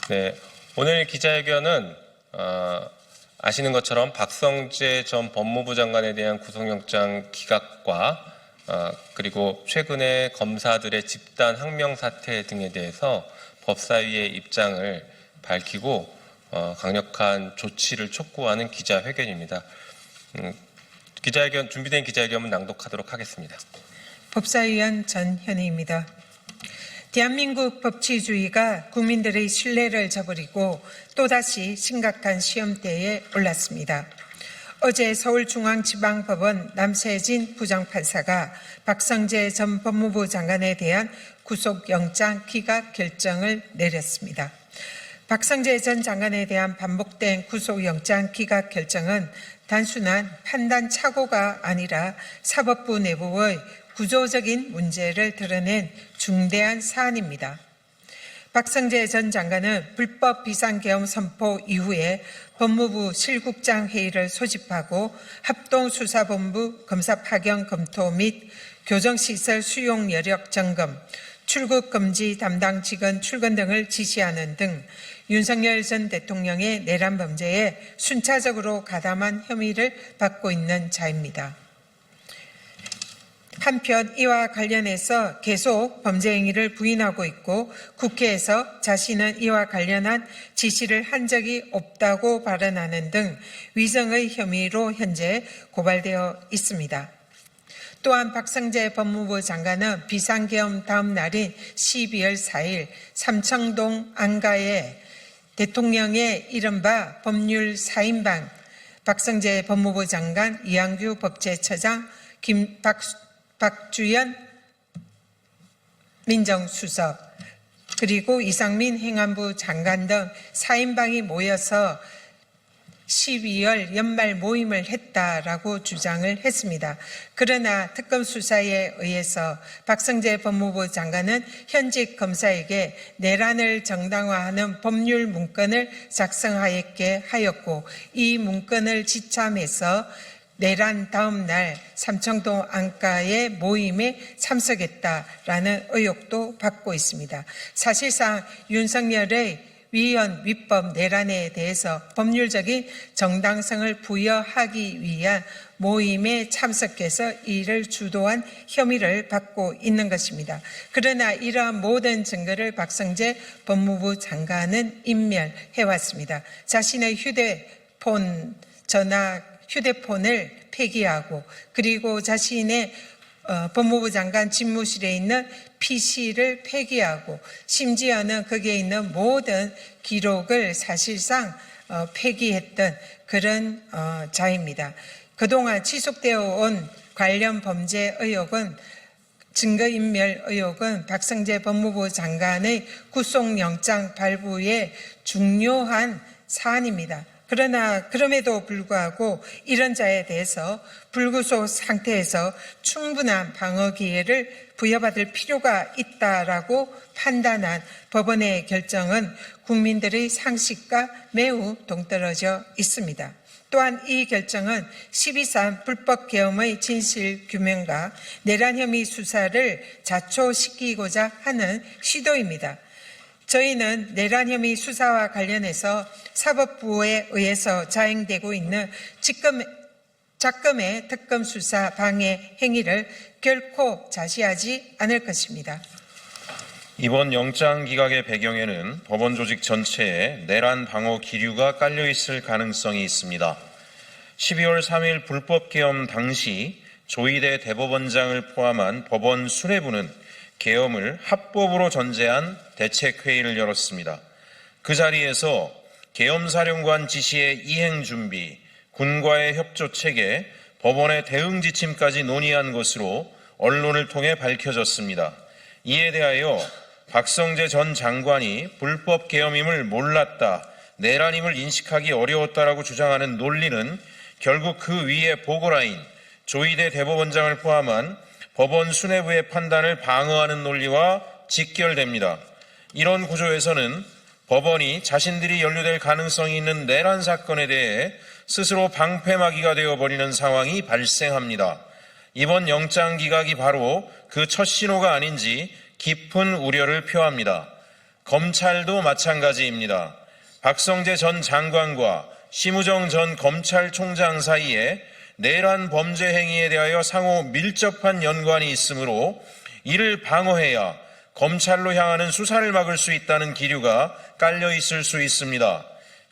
네, 오늘 기자회견은 아시는 것처럼 박성재 전 법무부 장관에 대한 구속영장 기각과 그리고 최근에 검사들의 집단 항명 사태 등에 대해서 법사위의 입장을 밝히고 강력한 조치를 촉구하는 기자회견입니다. 준비된 기자회견을 낭독하도록 하겠습니다. 법사위원 전현희입니다. 대한민국 법치주의가 국민들의 신뢰를 저버리고 또다시 심각한 시험대에 올랐습니다. 어제 서울중앙지방법원 남세진 부장판사가 박성재 전 법무부 장관에 대한 구속영장 기각 결정을 내렸습니다. 박성재 전 장관에 대한 반복된 구속영장 기각 결정은 단순한 판단 착오가 아니라 사법부 내부의 구조적인 문제를 드러낸 중대한 사안입니다. 박성재 전 장관은 불법 비상계엄 선포 이후에 법무부 실국장 회의를 소집하고 합동수사본부 검사 파견 검토 및 교정시설 수용 여력 점검, 출국 금지 담당 직원 출근 등을 지시하는 등 윤석열 전 대통령의 내란 범죄에 순차적으로 가담한 혐의를 받고 있는 자입니다. 한편 이와 관련해서 계속 범죄 행위를 부인하고 있고 국회에서 자신은 이와 관련한 지시를 한 적이 없다고 발언하는 등 위증의 혐의로 현재 고발되어 있습니다. 또한 박성재 법무부 장관은 비상계엄 다음 날인 12월 4일 삼청동 안가에 대통령의 이른바 법률 4인방 박성재 법무부 장관, 이한규 법제처장, 박주연 민정수석 그리고 이상민 행안부 장관 등 4인방이 모여서 12월 연말 모임을 했다라고 주장을 했습니다. 그러나 특검 수사에 의해서 박성재 법무부 장관은 현직 검사에게 내란을 정당화하는 법률 문건을 작성하였게 하였고 이 문건을 지참해서 내란 다음 날 삼청동 안가의 모임에 참석했다라는 의혹도 받고 있습니다. 사실상 윤석열의 위헌, 위법, 내란에 대해서 법률적인 정당성을 부여하기 위한 모임에 참석해서 이를 주도한 혐의를 받고 있는 것입니다. 그러나 이러한 모든 증거를 박성재 법무부 장관은 인멸해왔습니다. 자신의 휴대폰을 폐기하고 그리고 자신의 법무부 장관 집무실에 있는 PC를 폐기하고 심지어는 거기에 있는 모든 기록을 사실상 폐기했던 그런 자입니다. 그동안 지속되어 온 관련 범죄 의혹은 증거인멸 의혹은 박성재 법무부 장관의 구속영장 발부의 중요한 사안입니다. 그러나 그럼에도 불구하고 이런 자에 대해서 불구속 상태에서 충분한 방어 기회를 부여받을 필요가 있다라고 판단한 법원의 결정은 국민들의 상식과 매우 동떨어져 있습니다. 또한 이 결정은 12.3 불법 계엄의 진실 규명과 내란 혐의 수사를 자초시키고자 하는 시도입니다. 저희는 내란 혐의 수사와 관련해서 사법부에 의해서 자행되고 있는 작금의 특검 수사 방해 행위를 결코 자시하지 않을 것입니다. 이번 영장 기각의 배경에는 법원 조직 전체에 내란 방어 기류가 깔려 있을 가능성이 있습니다. 12월 3일 불법 계엄 당시 조희대 대법원장을 포함한 법원 수뇌부는 계엄을 합법으로 전제한 대책회의를 열었습니다. 그 자리에서 계엄사령관 지시의 이행 준비, 군과의 협조 체계, 법원의 대응 지침까지 논의한 것으로 언론을 통해 밝혀졌습니다. 이에 대하여 박성재 전 장관이 불법 계엄임을 몰랐다, 내란임을 인식하기 어려웠다라고 주장하는 논리는 결국 그 위에 보고라인 조희대 대법원장을 포함한 법원 수뇌부의 판단을 방어하는 논리와 직결됩니다. 이런 구조에서는 법원이 자신들이 연루될 가능성이 있는 내란 사건에 대해 스스로 방패막이가 되어버리는 상황이 발생합니다. 이번 영장 기각이 바로 그 첫 신호가 아닌지 깊은 우려를 표합니다. 검찰도 마찬가지입니다. 박성재 전 장관과 심우정 전 검찰총장 사이에 내란 범죄 행위에 대하여 상호 밀접한 연관이 있으므로 이를 방어해야 검찰로 향하는 수사를 막을 수 있다는 기류가 깔려 있을 수 있습니다.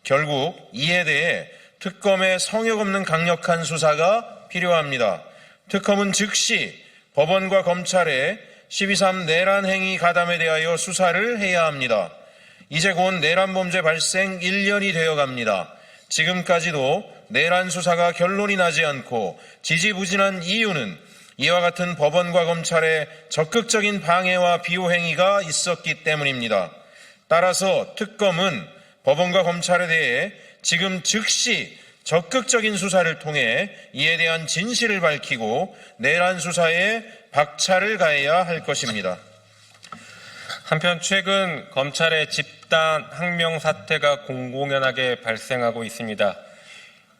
결국 이에 대해 특검의 성역 없는 강력한 수사가 필요합니다. 특검은 즉시 법원과 검찰의 12.3 내란 행위 가담에 대하여 수사를 해야 합니다. 이제 곧 내란 범죄 발생 1년이 되어 갑니다. 지금까지도 내란 수사가 결론이 나지 않고 지지부진한 이유는 이와 같은 법원과 검찰의 적극적인 방해와 비호 행위가 있었기 때문입니다. 따라서 특검은 법원과 검찰에 대해 지금 즉시 적극적인 수사를 통해 이에 대한 진실을 밝히고 내란 수사에 박차를 가해야 할 것입니다. 한편 최근 검찰의 집단 항명 사태가 공공연하게 발생하고 있습니다.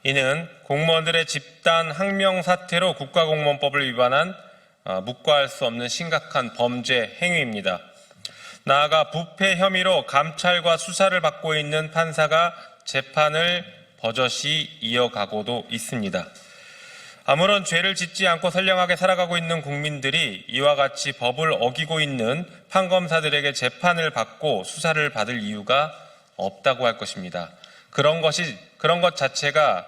이는 공무원들의 집단 항명 사태로 국가공무원법을 위반한 묵과할 수 없는 심각한 범죄 행위입니다. 나아가 부패 혐의로 감찰과 수사를 받고 있는 판사가 재판을 버젓이 이어가고도 있습니다. 아무런 죄를 짓지 않고 선량하게 살아가고 있는 국민들이 이와 같이 법을 어기고 있는 판검사들에게 재판을 받고 수사를 받을 이유가 없다고 할 것입니다. 그런 것 자체가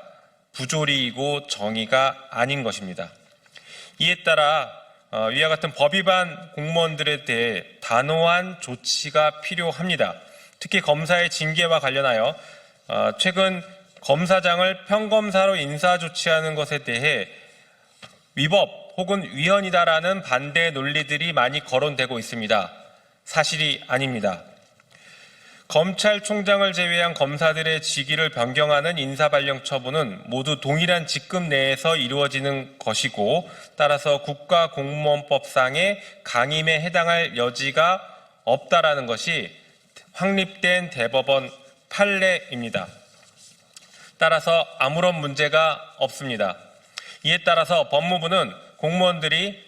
부조리이고 정의가 아닌 것입니다. 이에 따라 위와 같은 법 위반 공무원들에 대해 단호한 조치가 필요합니다. 특히 검사의 징계와 관련하여 최근 검사장을 평검사로 인사 조치하는 것에 대해 위법 혹은 위헌이다라는 반대 논리들이 많이 거론되고 있습니다. 사실이 아닙니다. 검찰총장을 제외한 검사들의 직위를 변경하는 인사발령 처분은 모두 동일한 직급 내에서 이루어지는 것이고 따라서 국가공무원법상의 강임에 해당할 여지가 없다라는 것이 확립된 대법원 판례입니다. 따라서 아무런 문제가 없습니다. 이에 따라서 법무부는 공무원들이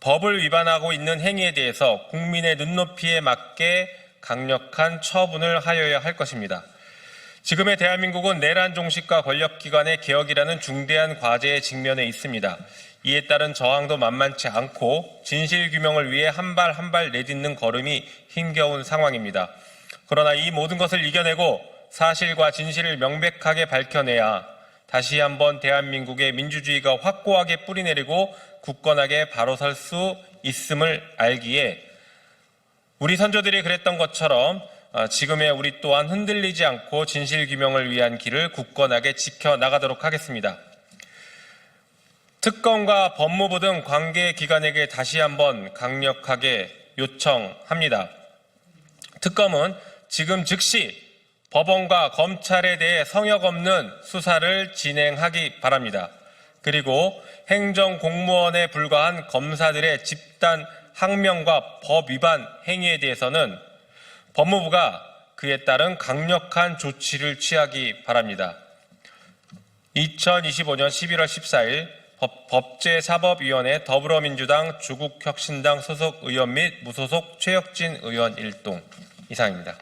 법을 위반하고 있는 행위에 대해서 국민의 눈높이에 맞게 강력한 처분을 하여야 할 것입니다. 지금의 대한민국은 내란 종식과 권력기관의 개혁이라는 중대한 과제에 직면해 있습니다. 이에 따른 저항도 만만치 않고 진실규명을 위해 한 발 한 발 내딛는 걸음이 힘겨운 상황입니다. 그러나 이 모든 것을 이겨내고 사실과 진실을 명백하게 밝혀내야 다시 한번 대한민국의 민주주의가 확고하게 뿌리내리고 굳건하게 바로 설 수 있음을 알기에 우리 선조들이 그랬던 것처럼 지금의 우리 또한 흔들리지 않고 진실규명을 위한 길을 굳건하게 지켜나가도록 하겠습니다. 특검과 법무부 등 관계기관에게 다시 한번 강력하게 요청합니다. 특검은 지금 즉시 법원과 검찰에 대해 성역 없는 수사를 진행하기 바랍니다. 그리고 행정공무원에 불과한 검사들의 집단 항명과 법 위반 행위에 대해서는 법무부가 그에 따른 강력한 조치를 취하기 바랍니다. 2025년 11월 14일 법제사법위원회 더불어민주당 조국혁신당 소속 의원 및 무소속 최혁진 의원 일동 이상입니다.